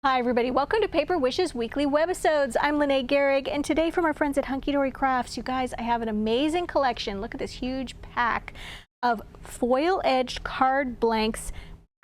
Hi everybody, welcome to Paper Wishes Weekly Webisodes. I'm Lene Gehrig, and today from our friends at Hunkydory Crafts, you guys, I have an amazing collection. Look at this huge pack of foil-edged card blanks.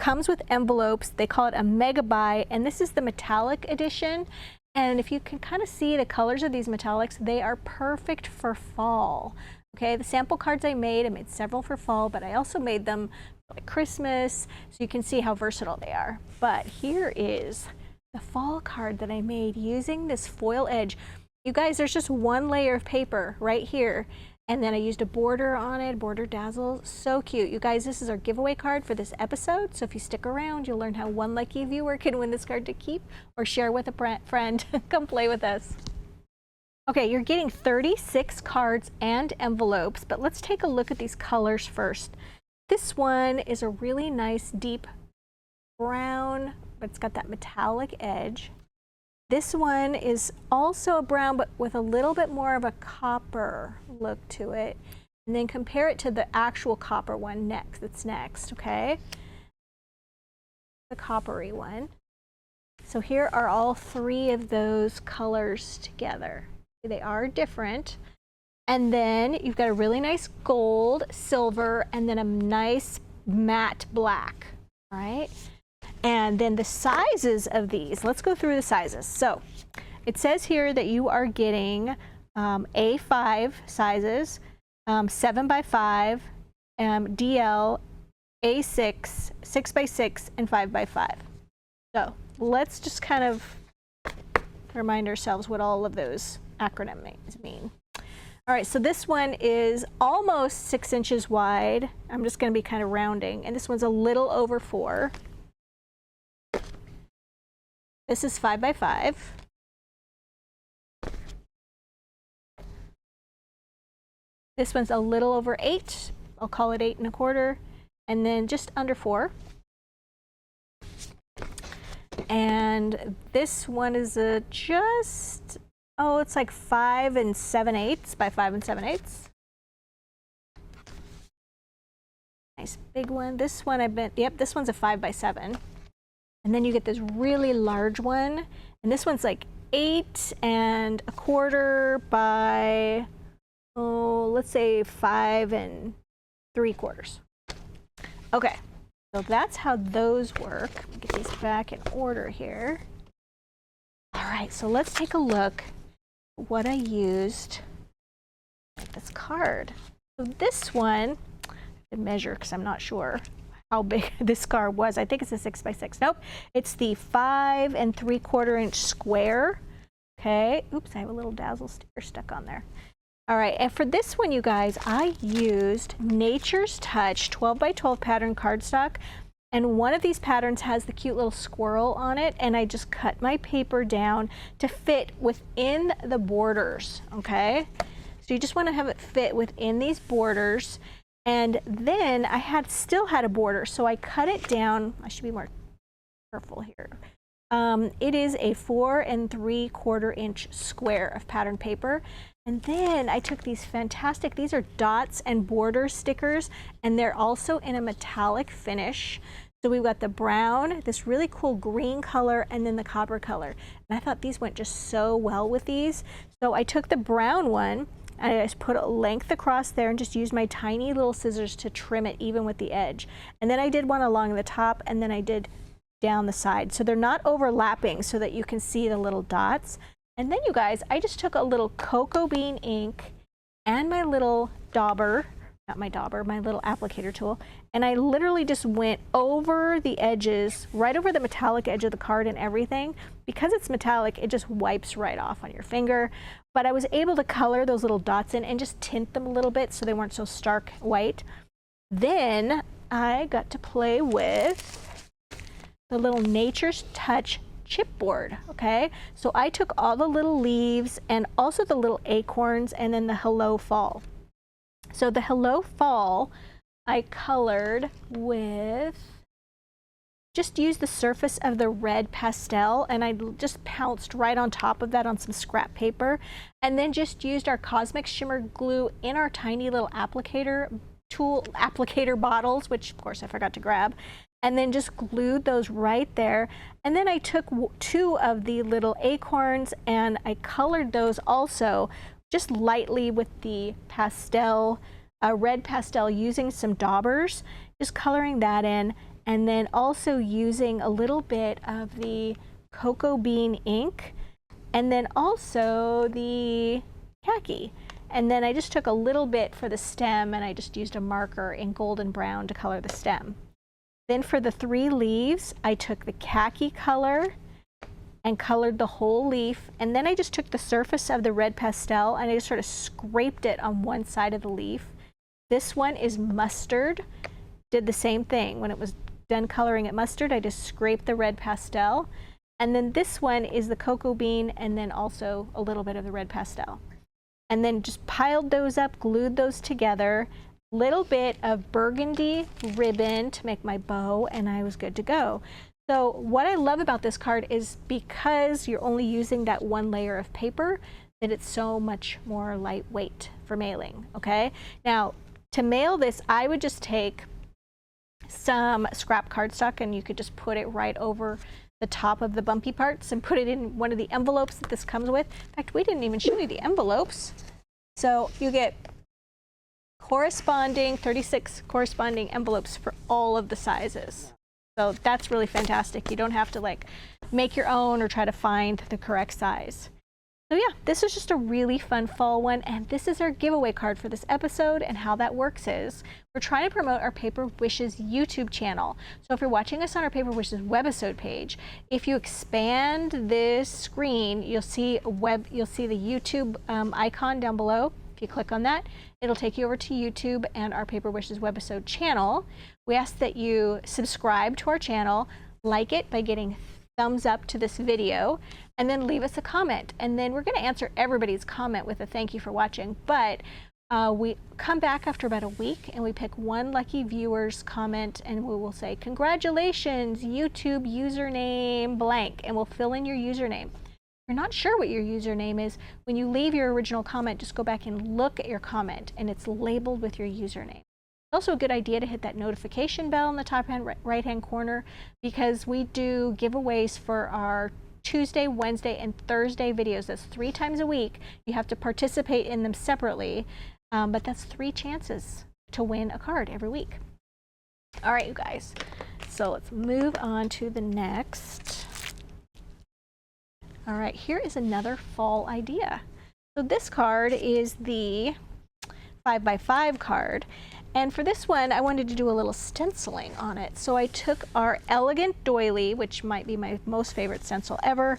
Comes with envelopes. They call it a mega buy, and this is the metallic edition. And if you can kind of see the colors of these metallics, they are perfect for fall. Okay, the sample cards I made several for fall, but I also made them for like Christmas, so you can see how versatile they are. But here is the fall card that I made using this foil edge. You guys, there's just one layer of paper right here, and then I used a border on it, border dazzle. So cute. You guys, this is our giveaway card for this episode, so if you stick around, you'll learn how one lucky viewer can win this card to keep or share with a friend. Come play with us. Okay, you're getting 36 cards and envelopes, but let's take a look at these colors first. This one is a really nice deep brown, but it's got that metallic edge. This one is also a brown, but with a little bit more of a copper look to it. And then compare it to the actual copper one that's next, okay? The coppery one. So here are all three of those colors together. They are different. And then you've got a really nice gold, silver, and then a nice matte black, all right? And then the sizes of these, let's go through the sizes. So it says here that you are getting A5 sizes, 7x5, DL, A6, 6x6, and 5x5. So let's just kind of remind ourselves what all of those acronyms mean. All right, so this one is almost 6 inches wide. I'm just going to be kind of rounding, and this one's a little over 4. This is 5x5. This one's a little over 8. I'll call it 8 1/4, and then just under 4. And this one is it's like 5 7/8 by 5 7/8. Nice big one. This one this one's a 5x7. And then you get this really large one, and this one's like 8 1/4 by, let's say 5 3/4. Okay, so that's how those work. Let me get these back in order here. All right, so let's take a look at what I used with this card. So this one, I have to measure because I'm not sure how big this card was. I think it's a 6x6. Nope, it's the 5 3/4 inch square. Okay, oops, I have a little dazzle sticker stuck on there. All right, and for this one, you guys, I used Nature's Touch 12x12 pattern cardstock, and one of these patterns has the cute little squirrel on it, and I just cut my paper down to fit within the borders, okay? So you just want to have it fit within these borders. And then I still had a border, so I cut it down. I should be more careful here. It is a 4 3/4 inch square of pattern paper. And then I took these these are dots and border stickers, and they're also in a metallic finish. So we've got the brown, this really cool green color, and then the copper color. And I thought these went just so well with these. So I took the brown one, I just put a length across there and just used my tiny little scissors to trim it even with the edge. And then I did one along the top, and then I did down the side. So they're not overlapping so that you can see the little dots. And then you guys, I just took a little cocoa bean ink and my little dauber, my little applicator tool, and I literally just went over the edges, right over the metallic edge of the card and everything. Because it's metallic, it just wipes right off on your finger. But I was able to color those little dots in and just tint them a little bit so they weren't so stark white. Then I got to play with the little Nature's Touch chipboard, okay? So I took all the little leaves and also the little acorns and then the Hello Fall. So the Hello Fall I colored with, just used the surface of the red pastel, and I just pounced right on top of that on some scrap paper, and then just used our Cosmic Shimmer glue in our tiny little applicator bottles, which of course I forgot to grab, and then just glued those right there. And then I took 2 of the little acorns and I colored those also just lightly with the pastel, red pastel, using some daubers, just coloring that in, and then also using a little bit of the cocoa bean ink, and then also the khaki. And then I just took a little bit for the stem, and I just used a marker in golden brown to color the stem. Then for the 3 leaves, I took the khaki color and colored the whole leaf, and then I just took the surface of the red pastel and I just sort of scraped it on one side of the leaf. This one is mustard. Did the same thing. When it was done coloring it mustard, I just scraped the red pastel. And then this one is the cocoa bean, and then also a little bit of the red pastel. And then just piled those up, glued those together, little bit of burgundy ribbon to make my bow, and I was good to go. So what I love about this card is because you're only using that 1 layer of paper, that it's so much more lightweight for mailing, okay? Now, to mail this, I would just take some scrap cardstock, and you could just put it right over the top of the bumpy parts and put it in one of the envelopes that this comes with. In fact, we didn't even show you the envelopes. So you get corresponding 36 corresponding envelopes for all of the sizes. So that's really fantastic. You don't have to like make your own or try to find the correct size. So yeah, this is just a really fun fall one, and this is our giveaway card for this episode. And how that works is we're trying to promote our Paper Wishes YouTube channel. So if you're watching us on our Paper Wishes webisode page, if you expand this screen, you'll see the YouTube icon down below. If you click on that, it'll take you over to YouTube and our Paper Wishes webisode channel. We ask that you subscribe to our channel, like it by getting thumbs up to this video, and then leave us a comment. And then we're going to answer everybody's comment with a thank you for watching. But we come back after about a week and we pick one lucky viewer's comment, and we will say, congratulations, YouTube username blank, and we'll fill in your username. If you're not sure what your username is, when you leave your original comment, just go back and look at your comment, and it's labeled with your username. It's also a good idea to hit that notification bell in the top right-hand corner, because we do giveaways for our Tuesday, Wednesday, and Thursday videos. That's 3 times a week. You have to participate in them separately, but that's 3 chances to win a card every week. All right, you guys. So let's move on to the next. All right, here is another fall idea. So this card is the 5x5 card. And for this one, I wanted to do a little stenciling on it. So I took our elegant doily, which might be my most favorite stencil ever,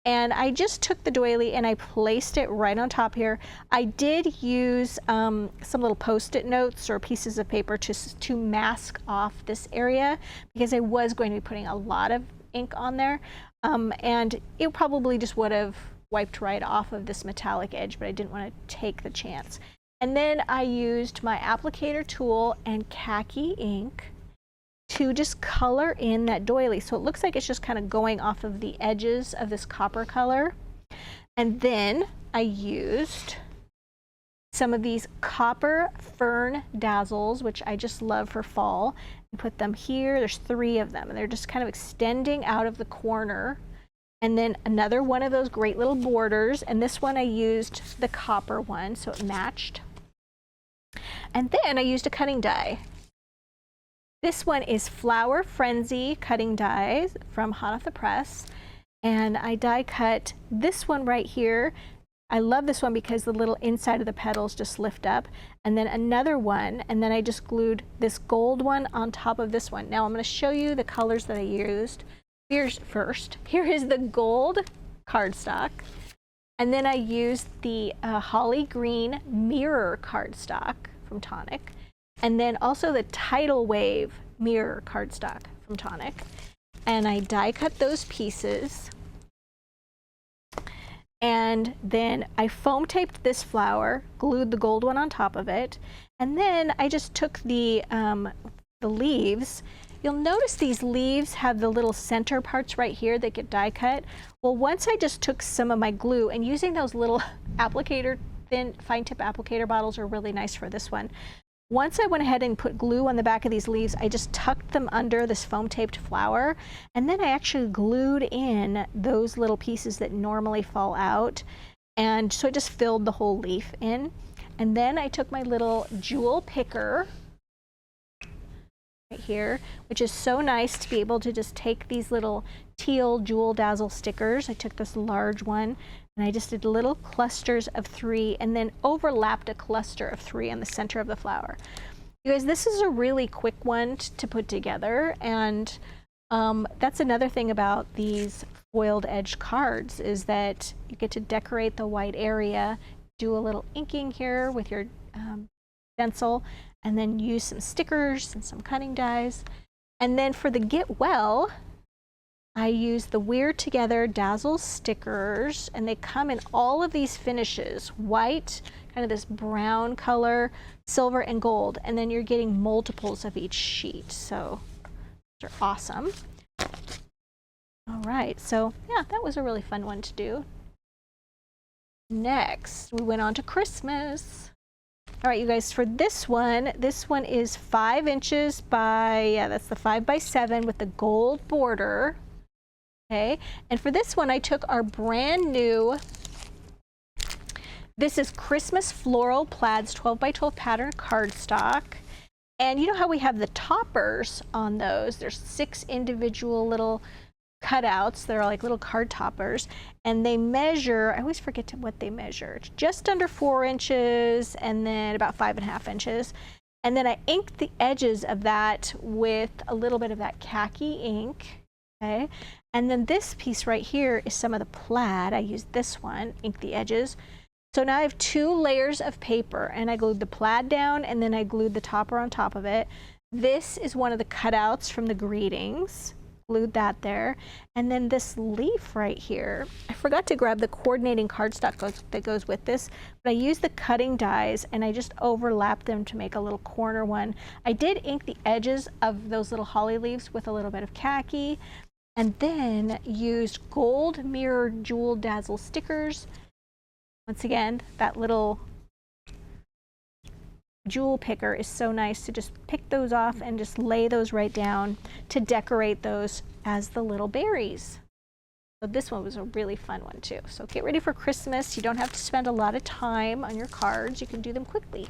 and I just took the doily and I placed it right on top here. I did use some little Post-it notes or pieces of paper to mask off this area, because I was going to be putting a lot of ink on there, and it probably just would have wiped right off of this metallic edge, but I didn't want to take the chance. And then I used my applicator tool and khaki ink to just color in that doily. So it looks like it's just kind of going off of the edges of this copper color. And then I used some of these copper fern dazzles, which I just love for fall, and put them here. There's 3 of them, and they're just kind of extending out of the corner. And then another one of those great little borders, and this one I used the copper one, so it matched. And then I used a cutting die. This one is Flower Frenzy cutting dies from Hot Off the Press, and I die cut this one right here. I love this one because the little inside of the petals just lift up, and then another one, and then I just glued this gold one on top of this one. Now I'm going to show you the colors that I used. Here's first. Here is the gold cardstock. And then I used the Holly Green Mirror cardstock from Tonic. And then also the Tidal Wave Mirror cardstock from Tonic. And I die cut those pieces. And then I foam taped this flower, glued the gold one on top of it. And then I just took the leaves. You'll notice these leaves have the little center parts right here that get die cut. Well, once I just took some of my glue, and using those little applicator, thin fine tip applicator bottles are really nice for this one. Once I went ahead and put glue on the back of these leaves, I just tucked them under this foam taped flower, and then I actually glued in those little pieces that normally fall out, and so it just filled the whole leaf in. And then I took my little jewel picker right here, which is so nice to be able to just take these little teal jewel dazzle stickers. I took this large one and I just did little clusters of 3 and then overlapped a cluster of 3 on the center of the flower. You guys, this is a really quick one to put together, and that's another thing about these foiled edge cards is that you get to decorate the white area, do a little inking here with your stencil, and then use some stickers and some cutting dies. And then for the get well, I use the We're Together Dazzle stickers, and they come in all of these finishes: white, kind of this brown color, silver, and gold. And then you're getting multiples of each sheet. So they're awesome. All right, so yeah, that was a really fun one to do. Next, we went on to Christmas. All right, you guys, for this one is 5 inches by, yeah, that's the 5 by 7 with the gold border. Okay, and for this one, I took our brand new, this is Christmas Floral Plaids 12 by 12 pattern cardstock. And you know how we have the toppers on those? There's 6 individual little cutouts that are like little card toppers, and they measure, I always forget what they measure. It's just under 4 inches and then about 5.5 inches. And then I inked the edges of that with a little bit of that khaki ink. Okay, and then this piece right here is some of the plaid. I used this one, inked the edges. So now I have 2 layers of paper, and I glued the plaid down and then I glued the topper on top of it. This is one of the cutouts from the greetings. Glued that there. And then this leaf right here, I forgot to grab the coordinating cardstock that goes with this, but I used the cutting dies and I just overlapped them to make a little corner one. I did ink the edges of those little holly leaves with a little bit of khaki, and then used gold mirror jewel dazzle stickers. Once again, that little jewel picker is so nice to just pick those off and just lay those right down to decorate those as the little berries. So this one was a really fun one too. So get ready for Christmas. You don't have to spend a lot of time on your cards. You can do them quickly.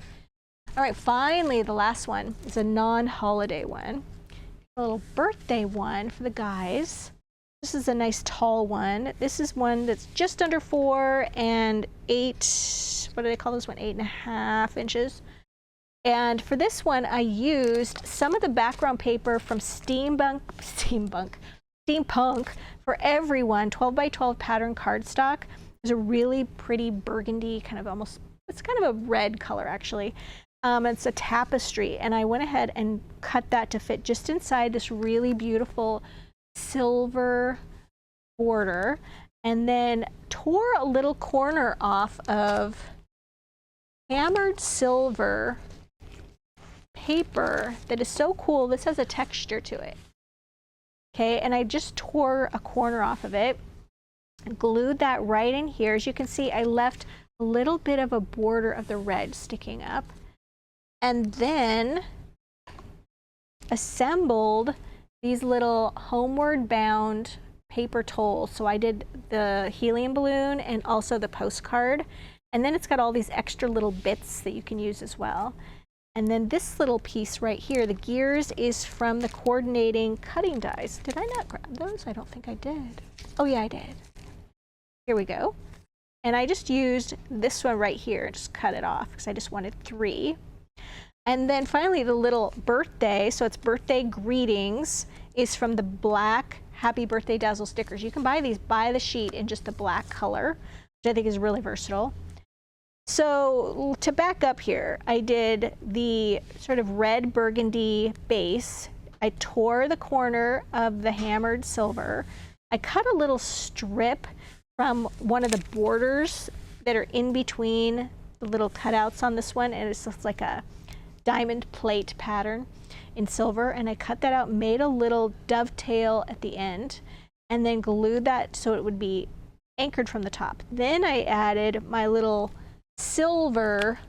All right, finally, the last one is a non-holiday one. A little birthday one for the guys. This is a nice tall one. This is one that's just under 4 and 8, what do they call this one? 8.5 inches. And for this one, I used some of the background paper from Steampunk for Everyone 12 by 12 pattern cardstock. It's a really pretty burgundy, kind of almost, it's kind of a red color actually. It's a tapestry, and I went ahead and cut that to fit just inside this really beautiful silver border, and then tore a little corner off of hammered silver paper that is so cool. This has a texture to it. Okay, and I just tore a corner off of it and glued that right in here. As you can see, I left a little bit of a border of the red sticking up, and then assembled these little homeward bound paper tolls. So I did the helium balloon and also the postcard, and then it's got all these extra little bits that you can use as well. And then this little piece right here, the gears, is from the coordinating cutting dies. Did I not grab those? I don't think I did. Oh yeah, I did. Here we go. And I just used this one right here, just cut it off because I just wanted 3. And then finally the little birthday, so it's birthday greetings, is from the black Happy Birthday Dazzle stickers. You can buy these by the sheet in just the black color, which I think is really versatile. So to back up here, I did the sort of red burgundy base. I tore the corner of the hammered silver. I cut a little strip from one of the borders that are in between the little cutouts on this one, and it's just like a diamond plate pattern in silver, and I cut that out, made a little dovetail at the end, and then glued that so it would be anchored from the top. Then I added my little silver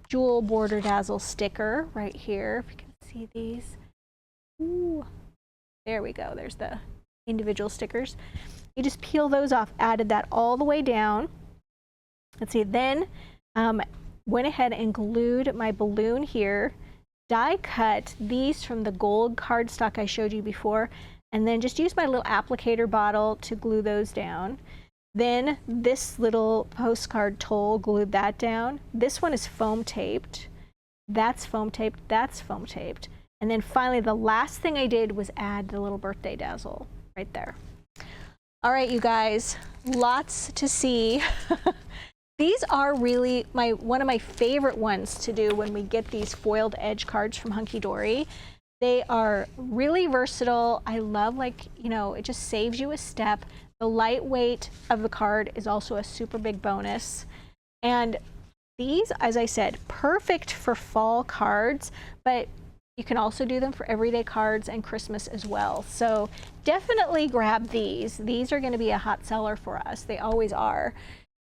jewel border dazzle sticker right here, if you can see these. Ooh, there we go. There's the individual stickers. You just peel those off, added that all the way down. Let's see, then went ahead and glued my balloon here, die cut these from the gold cardstock I showed you before, and then just use my little applicator bottle to glue those down. Then this little postcard toll, glued that down. This one is foam taped. That's foam taped, that's foam taped. And then finally, the last thing I did was add the little birthday dazzle right there. All right, you guys, lots to see. These are really one of my favorite ones to do when we get these foiled edge cards from Hunkydory. They are really versatile. I love, like, you know, it just saves you a step. The lightweight of the card is also a super big bonus. And these, as I said, perfect for fall cards, but you can also do them for everyday cards and Christmas as well. So definitely grab these. These are going to be a hot seller for us. They always are.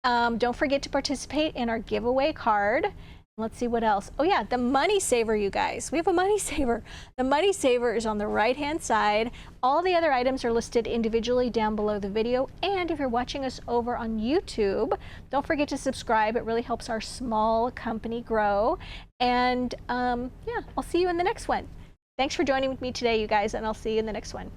Don't forget to participate in our giveaway card. Let's see what else. Oh yeah, the money saver, you guys. We have a money saver. The money saver is on the right-hand side. All the other items are listed individually down below the video. And if you're watching us over on YouTube, don't forget to subscribe. It really helps our small company grow. And yeah, I'll see you in the next one. Thanks for joining with me today, you guys, and I'll see you in the next one.